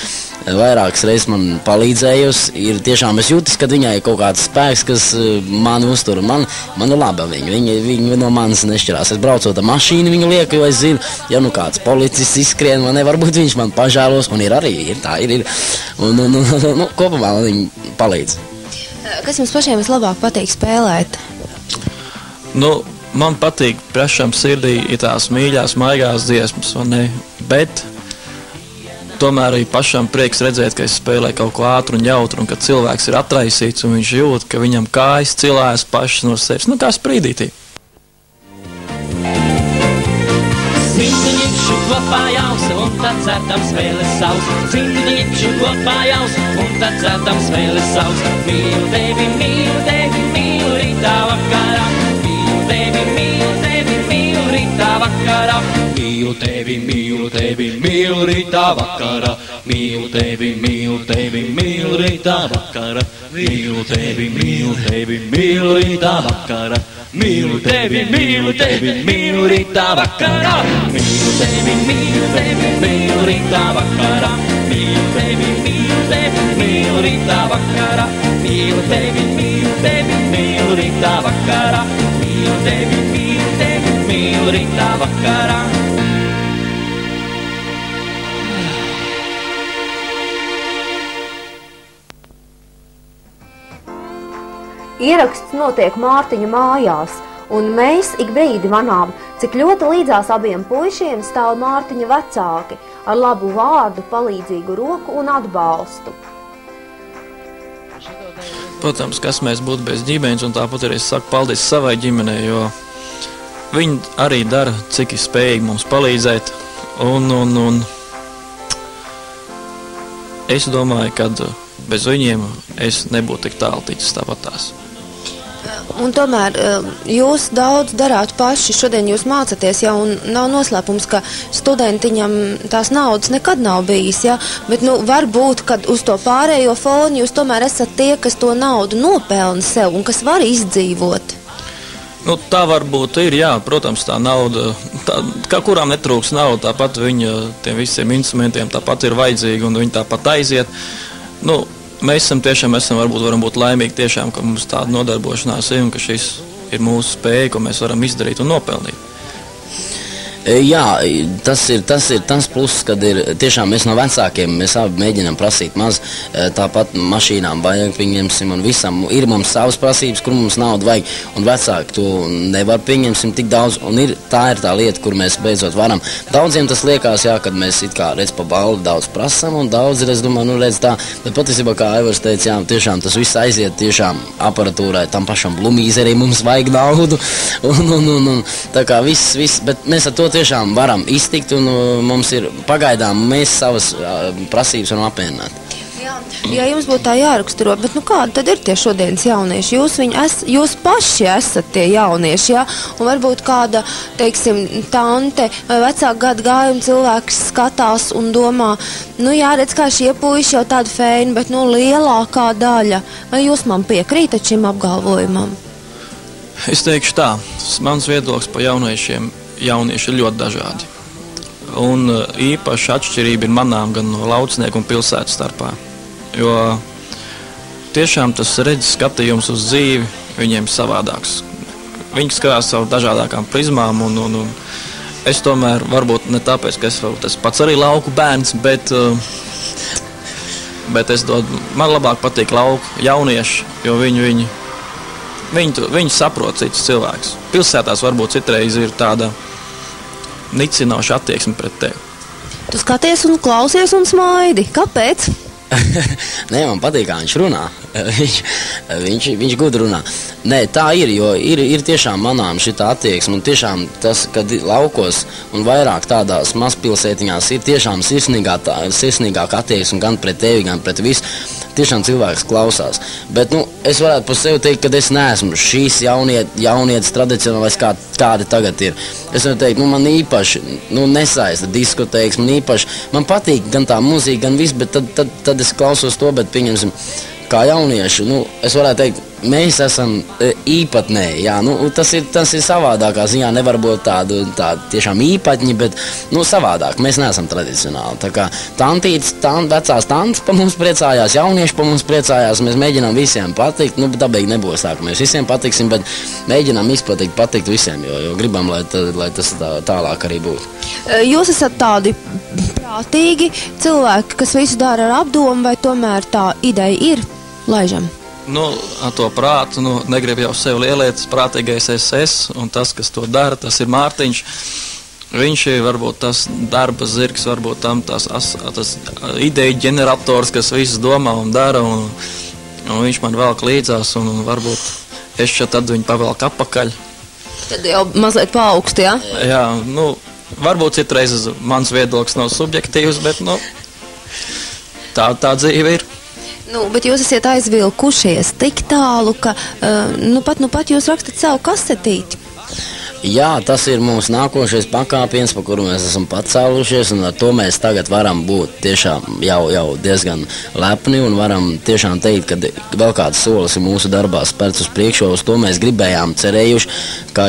[SPEAKER 3] vairākas reizes man palīdzējusi, ir tiešām es jūtas, kad viņai ir kaut kāds spēks, kas mani uztur, man ir laba viņa no manis nešķirās. Es braucot ar mašīnu, viņu lieku, jo es zinu, ja kāds policists izskrien, varbūt viņš man pažēlos, un ir arī, ir. Un kopumā man viņa palīdz.
[SPEAKER 4] Kas jums pašiem vislabāk patīk spēlēt?
[SPEAKER 6] Man patīk pašam sirdī ir tās mīļās, maigās dziesmas, vai ne? Bet tomēr arī pašam prieks redzēt, ka es spēlēju kaut ko ātru un jautru, un ka cilvēks ir atraisīts, un viņš jūt, ka viņam kājas cilājas pašas no sevis. Kā sprīdītī.
[SPEAKER 2] Simtiņikšu kopā jausa, un tad cērtams vēles savs. Simtiņikšu kopā jausa, un tad cērtams vēles savs. Mīlu tevi, mīlu rītā vakarā. Mīlu tevi, mīlu rītā vakarā. Mīlu tevi, mīlu rītā vakarā. Mīlu tevi, mīlu rītā vakarā.
[SPEAKER 1] Mīlu tevi, mīlu rītā vakarā. Mīlu tevi, mīlu rītā vakarā. Mīlu tevi, mīlu rītā vakarā. Mīlu tevi, mīlu rītā vakarā. Mīlu tevi, mīlu rītā vakarā. Mīlu tevi, mīlu rītā vakarā.
[SPEAKER 4] Ieraksts notiek Mārtiņa mājās, un mēs ik brīdi manām, cik ļoti līdzās abiem puišiem stāv Mārtiņa vecāki ar labu vārdu, palīdzīgu roku un atbalstu.
[SPEAKER 6] Protams, kas mēs būtu bez ģimenes, un tāpat arī es saku paldies savai ģimenei, jo viņi arī dara, cik ir spējīgi mums palīdzēt, un es domāju, ka bez viņiem es nebūtu tik tālu ticis tāpat tās.
[SPEAKER 7] Un tomēr jūs daudz darāt paši, šodien jūs mācaties, ja, un nav noslēpums, ka studentiņam tās naudas nekad nav bijis, ja, bet, varbūt, kad uz to pārējo fonu jūs tomēr esat tie, kas to naudu nopelna sev un kas var izdzīvot.
[SPEAKER 6] Tā varbūt ir, jā, protams, tā nauda, kā kurām netrūks nauda, tāpat viņa tiem visiem instrumentiem tāpat ir vajadzīga un viņi tāpat aiziet. Mēs varam būt laimīgi tiešām, ka mums tāda nodarbošanās ir un ka šis ir mūsu spēja, ko mēs varam izdarīt un nopelnīt.
[SPEAKER 3] Jā, tas ir tas pluss, kad ir tiešām mēs no vecākiem, mēs abi mēģinām prasīt maz, tāpat mašīnām vajag, pieņemsim, un visam ir mums savas prasības, kur mums naudu vajag, un vecāki to nevar pieņemsim tik daudz, un tā ir tā lieta, kur mēs beidzot varam. Daudziem tas liekas, jā, kad mēs it kā redz pa baldu daudz prasam, un daudz ir, es domāju, redz tā, bet patiesībā, kā Aivars teica, jā, tiešām tas viss aiziet tiešām aparatūrai, tam pašam blumīzerī mums vajag naudu, un tā kā viss, bet mēs ar to tiešām varam iztikt, un mums ir pagaidām, mēs savas prasības varam apmierināt.
[SPEAKER 7] Jā, jums būtu tā jāraksturo, bet kādi tad ir tie šodienas jaunieši? Jūs paši esat tie jaunieši, jā? Un varbūt kāda, teiksim, tante vai vecāku gadu gājuma cilvēks skatās un domā, jā, redz, kā šie puiši jau tādi feini, bet, lielākā daļa. Vai jūs man piekrītat šim apgalvojumam?
[SPEAKER 6] Es teikšu tā, mans viedoklis pa jauniešiem, jaunieši ir ļoti dažādi. Un īpaši atšķirība ir manām gan no laucinieku un pilsētas starpā. Jo tiešām tas redzes skatījums uz dzīvi viņiem savādāks. Viņi skatās savu dažādākām prizmām, un es tomēr, varbūt ne tāpēc, ka es pats arī lauku bērns, bet man labāk patīk lauku jaunieši, jo viņi saprot cits cilvēks. Pilsētās varbūt citreiz ir tāda nicinoša attieksme pret tevi.
[SPEAKER 7] Tu skaties un klausies un smaidi. Kāpēc?
[SPEAKER 3] Nē, man patīk, kā viņš runā. viņš gudri runā. Nē, tā ir, jo ir tiešām manām šitā attieksme, un tiešām tas, kad laukos un vairāk tādās mazpilsētiņās ir tiešām sirsnīgāk attieksme gan pret tevi, gan pret visu. Tiešām cilvēks klausās. Bet, es varētu par sevi teikt, ka es neesmu šīs jaunietis tradicionālais, kādi tagad ir. Es varu teikt, man īpaši nesaista diskotēks, man patīk gan tā mūzika, gan viss, bet tad es klausos to, bet pieņemsim, kā jaunieši, es varētu teikt, mēs esam īpatnēji, jā, tas ir savādākā ziņā, nevar būt tādu tiešām īpatņi, bet, savādāk, mēs neesam tradicionāli, tā kā vecās tantes pa mums priecājās, jaunieši pa mums priecājās, mēs mēģinām visiem patikt, dabīgi nebūs tā, ka mēs visiem patiksim, bet mēģinām patikt visiem, jo gribam, lai tas tālāk arī būtu.
[SPEAKER 7] Jūs esat tādi prātīgi cilvēki, kas visu dara ar apdomu, vai tomēr tā ideja ir? Laižam.
[SPEAKER 6] Ar to prātu, negribu jau sev lielietas, prātīgais es, un tas, kas to dara, tas ir Mārtiņš. Viņš ir varbūt tas darba zirgs, varbūt tas ideja ģenerators, kas visu domā un dara, un viņš man velk līdzās, un varbūt es tad viņu pavelk apakaļ.
[SPEAKER 7] Tad jau mazliet paaugst, jā?
[SPEAKER 6] Jā, varbūt citreiz mans viedoklis nav subjektīvs, bet, tā dzīve ir.
[SPEAKER 7] Bet jūs esat aizvilkušies tik tālu, ka pat jūs rakstat savu kasetīti.
[SPEAKER 3] Jā, tas ir mūsu nākošais pakāpiens, pa kuru mēs esam pacēlušies, un ar to mēs tagad varam būt tiešām jau diezgan lepni un varam tiešām teikt, ka vēl kāds solis ir mūsu darbā spērts uz priekšu, uz to mēs gribējām cerējuši, ka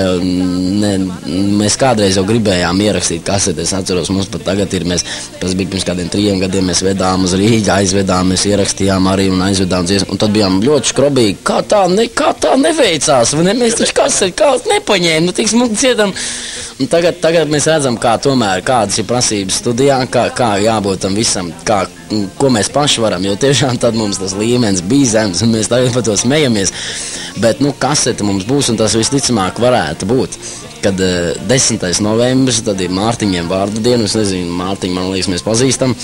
[SPEAKER 3] mēs kādreiz jau gribējām ierakstīt kaseti. Es atceros, mums pat tagad ir, tas bija pirms kādiem 3 gadiem, mēs vedām uz Rīgu, aizvedām, mēs ierakstījām arī un aizvedām dziesmu, un tad bijām ļoti škrobīgi, kā tā neveicās, vai ne? Mēs taču kaseti nepaņēma, nu, cietam. Un tagad mēs redzam, kā tomēr, kādas ir prasības studijā, kā jābūt tam visam, ko mēs paši varam, jo tiešām tad mums tas līmenis bija zems, un mēs tagad par to smejamies. Bet, kasete mums būs, un tas visticamāk varētu būt. Kad 10. novembris, tad ir Mārtiņiem vārdu dienu, es nezinu, Mārtiņu, man liekas, mēs pazīstam.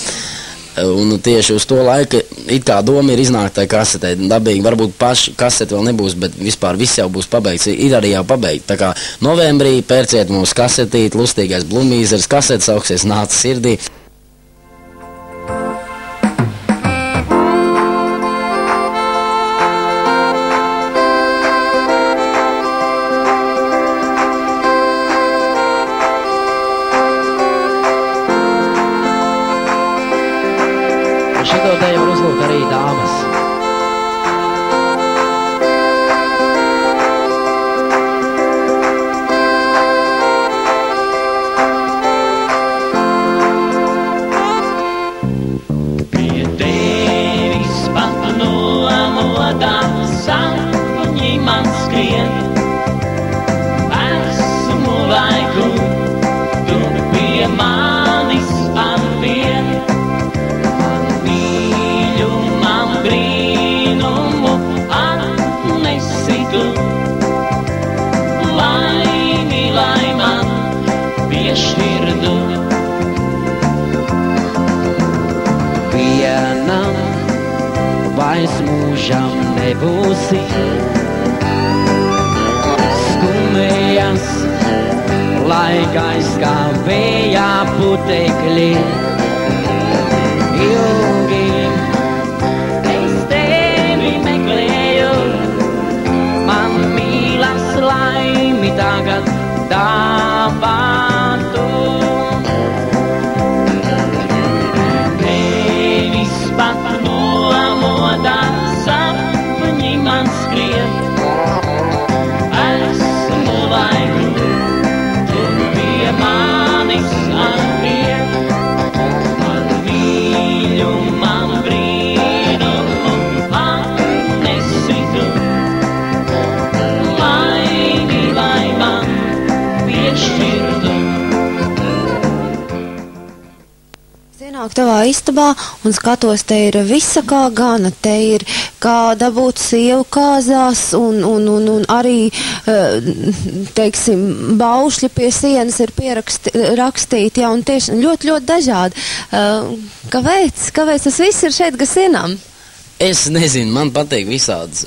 [SPEAKER 3] Un tieši uz to laiku it kā doma ir iznākt tai kasetē. Dabīgi, varbūt paši kasete vēl nebūs, bet vispār viss jau būs pabeigts. Ir arī jau pabeigts. Tā kā novembrī pērciet mūsu kasetīt, Lustīgais Blumīzers, kasete sauksies Nāca sirdī.
[SPEAKER 5] Šito dēļ var uzlūgt arī dāmas.
[SPEAKER 2] Pie tevis pat nomodā sapņi man skrien. Esmu laiku, tu pie manis arvien. Brīnumu atnesi tu, laimi, lai man piešķirdu.
[SPEAKER 5] Vienam vairs mūžam nebūsi, skumējas, laikais kā vējā putekļi. Ilgi laimi tagad dāvātu. Tevis pat nomodā sapņi man skrien. Esmu laiku, tu pie manis arvien. Man mīļu, man brīnumu atnesi tu.
[SPEAKER 7] Ienāk tavā istabā un skatos, te ir visa kā gana, te ir kā dabūt sievu kāzās un arī, teiksim, baušļi pie sienas ir rakstīti, ja, un tieši ļoti dažādi. Kāpēc tas viss ir šeit Gasienām?
[SPEAKER 3] Es nezinu, man patīk visāds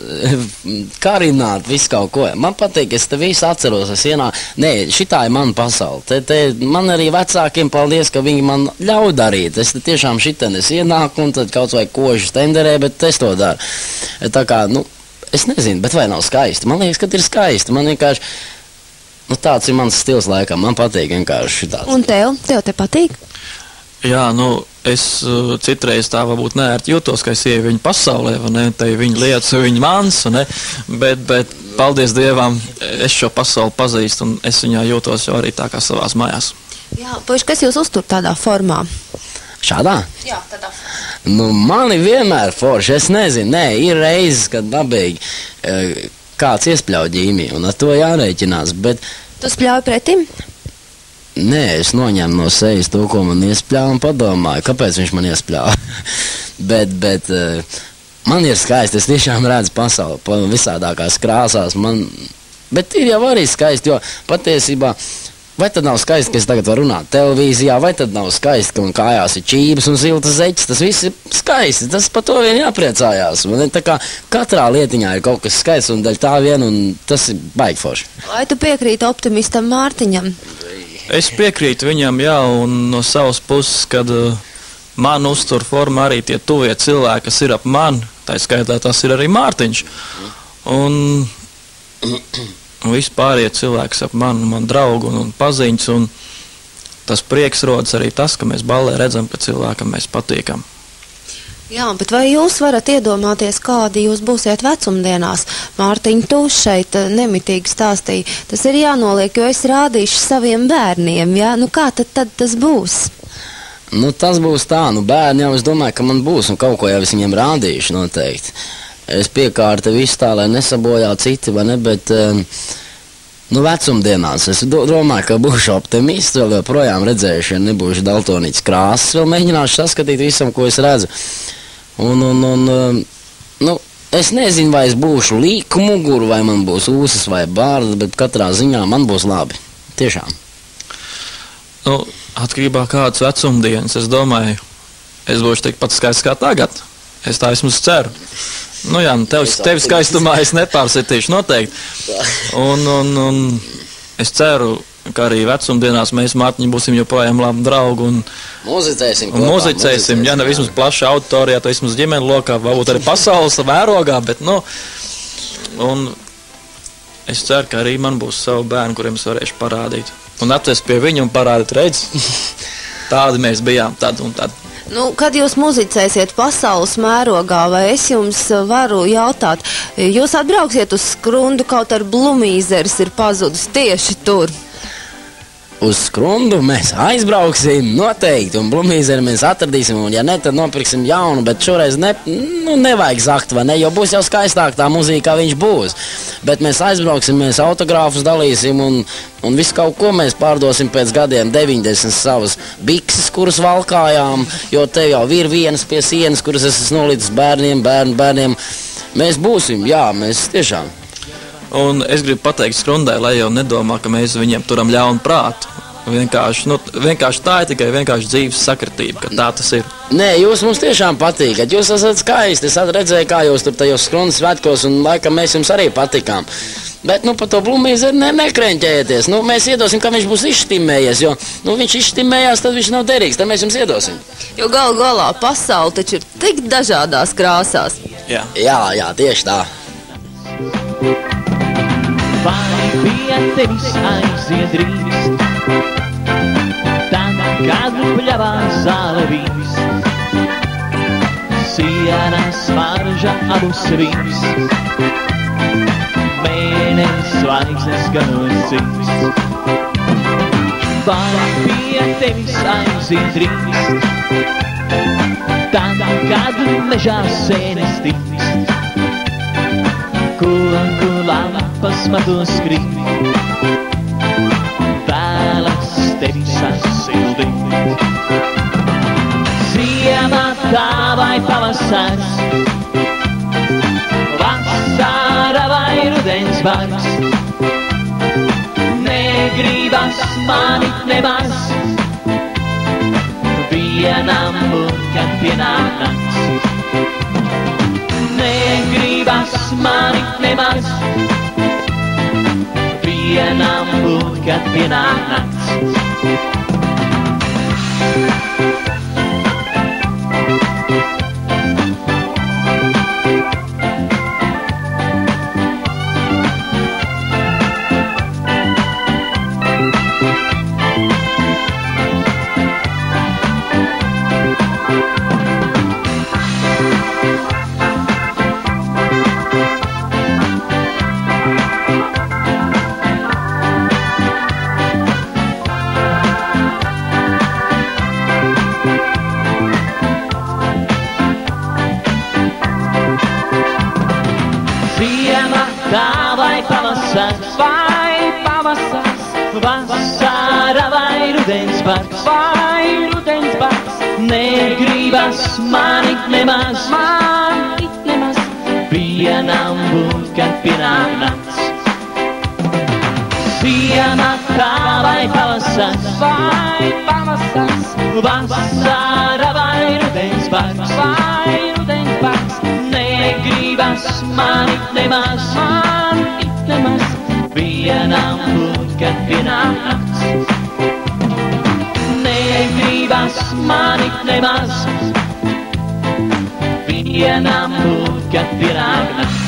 [SPEAKER 3] karināt, visu kaut ko. Man patīk, es te visu atceros, es ienāku. Nē, šitā ir mana pasaule. Man arī vecākiem paldies, ka viņi man ļauj darīt. Es te tiešām šitien es ienāku un tad kaut vai kožu stenderē, bet es to daru. Tā kā, es nezinu, bet vai nav skaisti? Man liekas, ka ir skaisti. Man vienkārši, tāds ir mans stils laikam. Man patīk vienkārši šitāds.
[SPEAKER 7] Un tev te patīk?
[SPEAKER 6] Jā, es citreiz tā varbūt neērti jūtos, ka es ieju viņa pasaulē, vai ne, te viņa lietas, viņa mans, ne, bet paldies Dievam, es šo pasauli pazīstu, un es viņā jūtos jau arī tā kā savās mājās.
[SPEAKER 7] Jā, puiši, kas jūs uztur tādā formā?
[SPEAKER 3] Šādā?
[SPEAKER 7] Jā, tādā formā.
[SPEAKER 3] Mani vienmēr forši, es nezinu, ir reizes, kad dabīgi kāds iespļauj ģīmī, un ar to jārēķinās, bet...
[SPEAKER 7] Tu spļauj pretim?
[SPEAKER 3] Nē, es noņēmu no sejas to, ko man iespļāva un padomāju, kāpēc viņš man iespļāva. bet man ir skaisti, es tiešām redzu pasauli visādākās krāsās, bet ir jau arī skaisti, jo patiesībā, vai tad nav skaisti, ka es tagad varu runāt televīzijā, vai tad nav skaisti, ka man kājās ir čības un siltas zeķis, tas viss ir skaisti, tas par to vien jāpriecājās. Tā kā katrā lietiņā ir kaut kas skaists un daļ tā vien, un tas ir baigi forši.
[SPEAKER 7] Vai tu piekrīti optimistam Mārtiņam?
[SPEAKER 6] Es piekrītu viņam, jā, un no savas puses, kad man uztur forma arī tie tuvie cilvēki, kas ir ap mani, tā skaitā tas ir arī Mārtiņš. Un un visi pārējie cilvēki ap mani, man draugu un paziņas, un tas prieks rodas arī tas, ka mēs ballē redzam, ka cilvēkam mēs patīkam.
[SPEAKER 7] Jā, bet vai jūs varat iedomāties, kādi jūs būsiet vecumdienās? Mārtiņ, tu šeit nemitīgi stāstīji. Tas ir jānoliek, jo es rādīšu saviem bērniem, jā? Nu kā tad tas būs?
[SPEAKER 3] Nu, tas būs tā, nu bērni jau es domāju, ka man būs, un kaut ko jau es viņiem rādīšu noteikti. Es piekārtu visu tā, lai nesabojā citi, vai ne, bet, nu, vecumdienās es domāju, ka būšu optimists, vēl joprojām redzējuši, ja nebūšu daltonīts krāsas, vēl mēģināšu saskatīt visam, ko es redzu. Nu, es nezinu, vai es būšu līku muguru, vai man būs ūsas vai bārdas, bet katrā ziņā man būs labi. Tiešām.
[SPEAKER 6] Nu, atkarībā kādas vecumdienas, es domāju, es būšu tikpat skaists kā tagad. Es tā esmu ceru. Nu jā, tevi skaistumā es nepārsitīšu noteikti. Un es ceru, ka arī vecumdienās mēs, Mārtiņi, būsim joprojām labi draugi un muzicēsim, ja ne vismaz plaši auditorijā, tad vismaz ģimeni lokā, varbūt arī pasaules mērogā, bet, nu, un es ceru, ka arī man būs savu bērnu, kuriem es varēšu parādīt. Un atvest pie viņu un parādīt, redz, tādi mēs bijām, tādi un tādi.
[SPEAKER 7] Nu, kad jūs muzicēsiet pasaules mērogā, vai es jums varu jautāt, jūs atbrauksiet uz Skrundu, kaut ar Blumīzeris ir pazudus tieši tur?
[SPEAKER 3] Uz Skrundu mēs aizbrauksim noteikti, un Blumīzeri mēs atradīsim, un ja ne, tad nopirksim jaunu, bet šoreiz nevajag zakt, vai ne, jo būs jau skaistāk tā muzika, kā viņš būs. Bet mēs aizbrauksim, mēs autogrāfus dalīsim, un visu kaut ko mēs pārdosim pēc gadiem 90 savas bikses, kuras valkājām, jo te jau ir vienas pie sienas, kuras es esmu nolīdis bērniem. Mēs būsim, jā, mēs tiešām.
[SPEAKER 6] Un es gribu pateikt Skrundai, lai jau nedomā, ka mēs viņiem turam ļaunu prātu. Vienkārši tā ir tikai vienkārši dzīves sakritība, ka tā tas ir.
[SPEAKER 3] Nē, jūs mums tiešām patīkat, jūs esat skaisti, es redzēju, kā jūs tur tajos Skrundas svētkos, un laikam mēs jums arī patikām. Bet, nu, par to Blumīzeri nekreņķējieties, nu, mēs iedosim, ka viņš būs izštimējies, jo, nu, viņš izštimējās, tad viņš nav derīgs, tad mēs jums iedosim.
[SPEAKER 7] Jo gal galā pasauli taču ir tik dažādās krāsās.
[SPEAKER 3] Jā, tieši tā.
[SPEAKER 1] Vai pie tevis aiziet drīz, tad, kad pļavā zāle vīs, sienas marža abus vīs, mēnesis zvaigznes ganosīs. Vai pie tevis aiziet drīz, tad, kad mežā sēnes tīst, koku lampas matos krīt, vēlas tevi sasildīt. Ziema tā vai pavasars, vasara vai rudens vars, negribas mani nemaz, vienam būt, kad pienāk nakts. Negribas mani nemaz, vienam būt, kad pienāk nakts. Vasara vai rudens vārds, negribas mani nemaz, vienam būt, kad pienāk nakts. Ziema tā vai pavasars, vasara vai rudens vārds, negribas mani nemaz, vienam būt, kad pienāk nakts. Negribas mani nemaz, vienam būt, kad pienāk nakts.